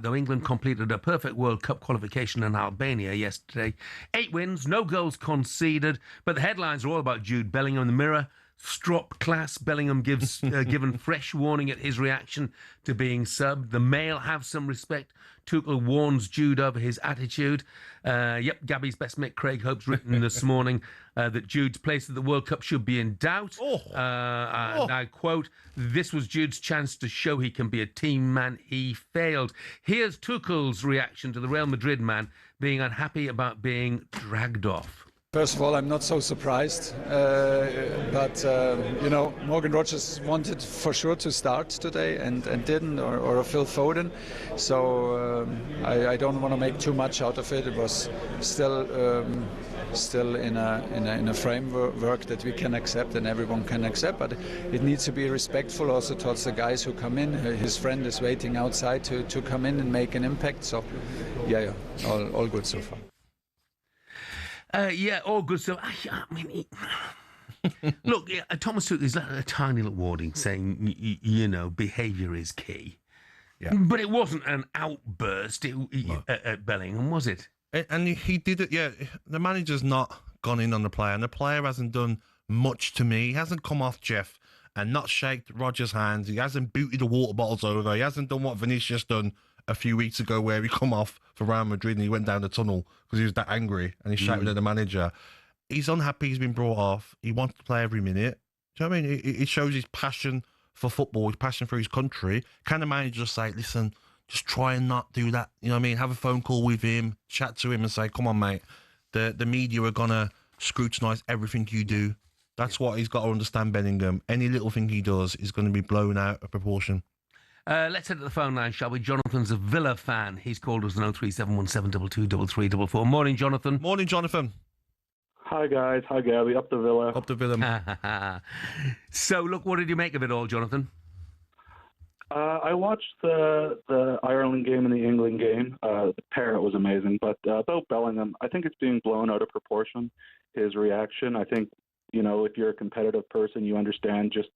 Though England completed a perfect World Cup qualification in Albania yesterday. 8 wins, no goals conceded, but the headlines are all about Jude Bellingham in the Mirror. Strop class. Bellingham gives given fresh warning at his reaction to being subbed. The Mail have some respect. Tuchel warns Jude over his attitude. Gabby's best mate Craig Hope's written this morning that Jude's place at the World Cup should be in doubt. And I quote, "This was Jude's chance to show he can be a team man. He failed." Here's Tuchel's reaction to the Real Madrid man being unhappy about being dragged off. First of all, I'm not so surprised, but Morgan Rogers wanted for sure to start today and didn't, or Phil Foden. So I don't want to make too much out of it. It was still in a framework that we can accept and everyone can accept, but it needs to be respectful also towards the guys who come in. His friend is waiting outside to come in and make an impact. So all good so far. All good. So, I mean, look, Thomas took this a tiny little warning saying, behaviour is key. Yeah. But it wasn't an outburst at Bellingham, was it? And he did it, yeah. The manager's not gone in on the player, and the player hasn't done much to me. He hasn't come off, Jeff, and not shaked Rogers' hands. He hasn't booted the water bottles over. He hasn't done what Vinicius done a few weeks ago where he come off for Real Madrid and he went down the tunnel because he was that angry and he shouted at the manager. He's unhappy he's been brought off. He wants to play every minute. Do you know what I mean? It shows his passion for football, his passion for his country. Can the manager just say, listen, just try and not do that? You know what I mean? Have a phone call with him, chat to him and say, come on, mate, the media are going to scrutinise everything you do. That's what he's got to understand, Bellingham. Any little thing he does is going to be blown out of proportion. Let's head to the phone line, shall we? Jonathan's a Villa fan. He's called us on 03717223344. Morning, Jonathan. Morning, Jonathan. Hi, guys. Hi, Gabby. Up the Villa. Up the Villa. So, look, what did you make of it all, Jonathan? I watched the Ireland game and the England game. The parrot was amazing. But about Bellingham, I think it's being blown out of proportion, his reaction. I think, if you're a competitive person, you understand just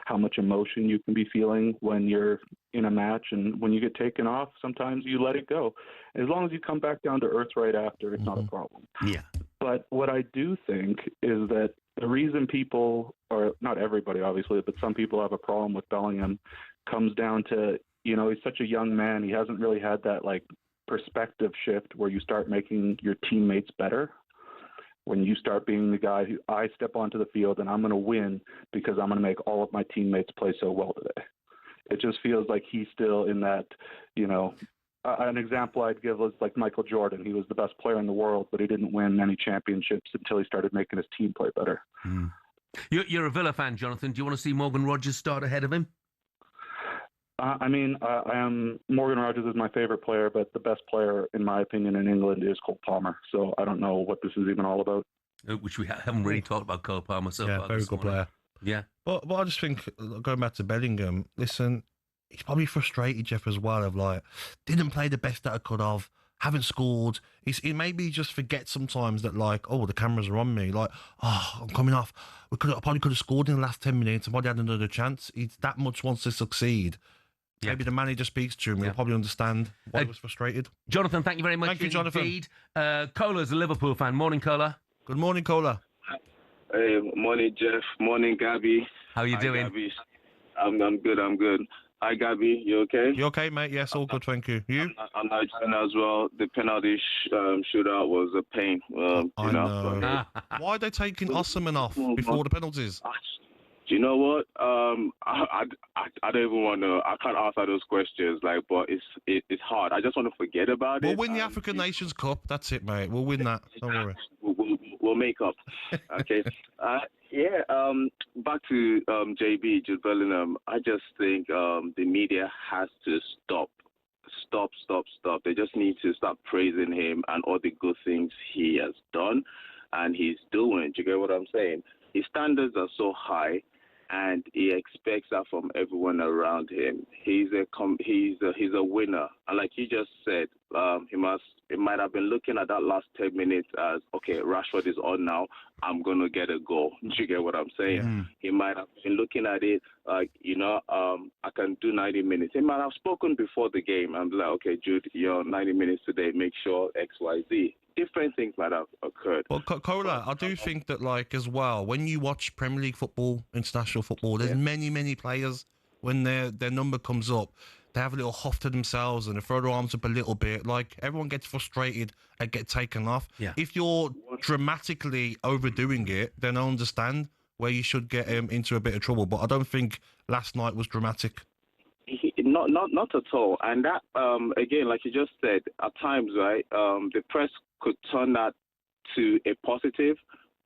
how much emotion you can be feeling when you're in a match. And when you get taken off, sometimes you let it go. As long as you come back down to earth right after, it's not a problem. Yeah. But what I do think is that the reason people, or not everybody obviously, but some people have a problem with Bellingham comes down to, he's such a young man. He hasn't really had that perspective shift where you start making your teammates better. When you start being the guy who I step onto the field and I'm going to win because I'm going to make all of my teammates play so well today. It just feels like he's still in that, an example I'd give was like Michael Jordan. He was the best player in the world, but he didn't win any championships until he started making his team play better. Mm. You're a Villa fan, Jonathan. Do you want to see Morgan Rogers start ahead of him? Morgan Rogers is my favorite player, but the best player, in my opinion, in England is Cole Palmer. So I don't know what this is even all about. Which we haven't really talked about Cole Palmer so far. Yeah, very good player. Yeah. But I just think, going back to Bellingham, listen, he's probably frustrated, Jeff, as well, of didn't play the best that I could have, haven't scored. He maybe just forgets sometimes that, the cameras are on me. I'm coming off. I probably could have scored in the last 10 minutes and probably had another chance. He that much wants to succeed. Yeah. Maybe the manager speaks to him. He'll probably understand why he was frustrated. Jonathan, thank you very much. Thank you, Jonathan. Indeed. Cola's a Liverpool fan. Morning, Cola. Good morning, Cola. Hey, morning, Jeff. Morning, Gabby. How are you doing? Gabby. I'm good. Hi, Gabby. You okay? You okay, mate? Yes, all good, thank you. You? I'm Nigerian as well. The penalty shootout was a pain. I know. Why are they taking Osman off before the penalties? Do you know what? I don't even want to. I can't answer those questions. But it's hard. I just want to forget about it. We'll win the African Nations Cup. That's it, mate. We'll win that. Don't worry. We'll make up. Okay. Back to JB, Jude Bellingham. I just think the media has to stop. They just need to stop praising him and all the good things he has done and he's doing. Do you get what I'm saying? His standards are so high. and he expects that from everyone around him. He's a winner, and like you just said, he might have been looking at that last 10 minutes as, okay, Rashford is on now, I'm gonna get a goal. Do you get what I'm saying? Yeah. He might have been looking at it like, I can do 90 minutes. He might have spoken before the game and be like, okay, Jude, you're 90 minutes today, make sure X, Y, Z. Different things might have occurred. Well, Kola, I do think that, like, as well, when you watch Premier League football, international football, there's many players, when their number comes up, they have a little huff to themselves and they throw their arms up a little bit. Like, everyone gets frustrated and get taken off. Yeah. If you're dramatically overdoing it, then I understand where you should get into a bit of trouble. But I don't think last night was dramatic. Not at all. And that, again, like you just said, at times, right, the press could turn that to a positive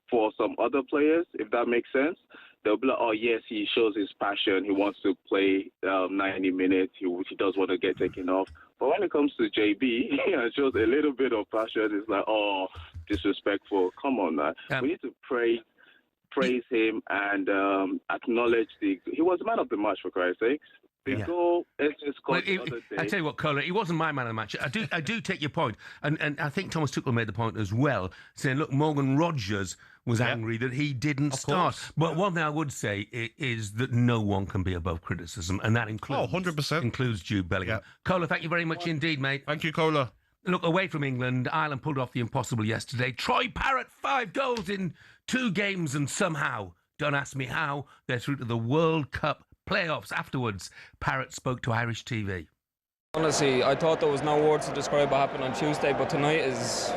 for some other players, if that makes sense. They'll be like, oh, yes, he shows his passion. He wants to play 90 minutes. He does want to get taken off. But when it comes to JB, he shows a little bit of passion. It's like, oh, disrespectful. Come on, man. We need to praise him and acknowledge he was the man of the match, for Christ's sake. I tell you what, Kohler, he wasn't my man of the match. I do take your point, and I think Thomas Tuchel made the point as well, saying, look, Morgan Rogers was angry that he didn't start. But one thing I would say is that no one can be above criticism, and that includes 100%. includes Jude Bellingham. Kohler, thank you very much indeed, mate. Thank you, Kohler. Look, away from England, Ireland pulled off the impossible yesterday. Troy Parrott, 5 goals in 2 games, and somehow, don't ask me how, they're through to the World Cup playoffs. Afterwards, Parrott spoke to Irish TV. Honestly, I thought there was no words to describe what happened on Tuesday, but tonight it's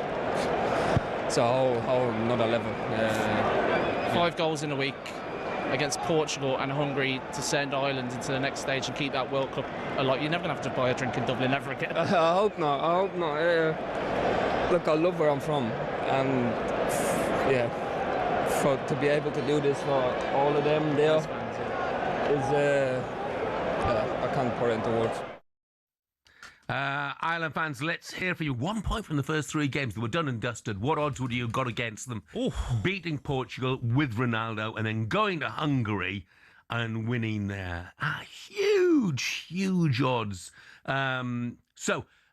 a whole another level. 5 goals in a week against Portugal and Hungary to send Ireland into the next stage and keep that World Cup alive. You're never going to have to buy a drink in Dublin ever again. I hope not. Look, I love where I'm from, and to be able to do this for all of them there I can't put it into words. Ireland fans, let's hear from you. 1 point from the first 3 games. They were done and dusted. What odds would you have got against them? Beating Portugal with Ronaldo and then going to Hungary and winning there. Huge odds. Jaime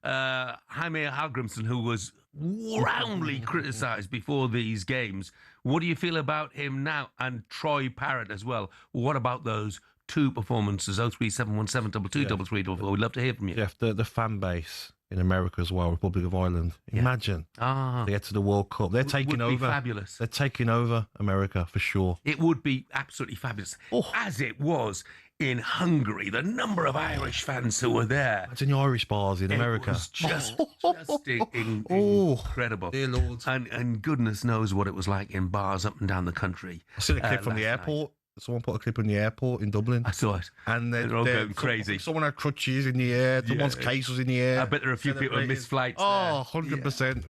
Hallgrimsson, who was roundly criticised before these games, what do you feel about him now? And Troy Parrott as well. What about those 2 performances? 03717223334. We'd love to hear from you. Jeff, the fan base in America as well, Republic of Ireland. Imagine they get to the World Cup. They're taking over. It would be fabulous. They're taking over America for sure. It would be absolutely fabulous. As it was in Hungary, the number of Irish fans who were there. Imagine the Irish bars in America. It was just incredible. Dear Lord. And goodness knows what it was like in bars up and down the country. I see the clip from the airport. Someone put a clip in the airport in Dublin. I saw it. And they're all going crazy. Someone had crutches in the air. Someone's case was in the air. I bet there are a few people who missed flights. 100%.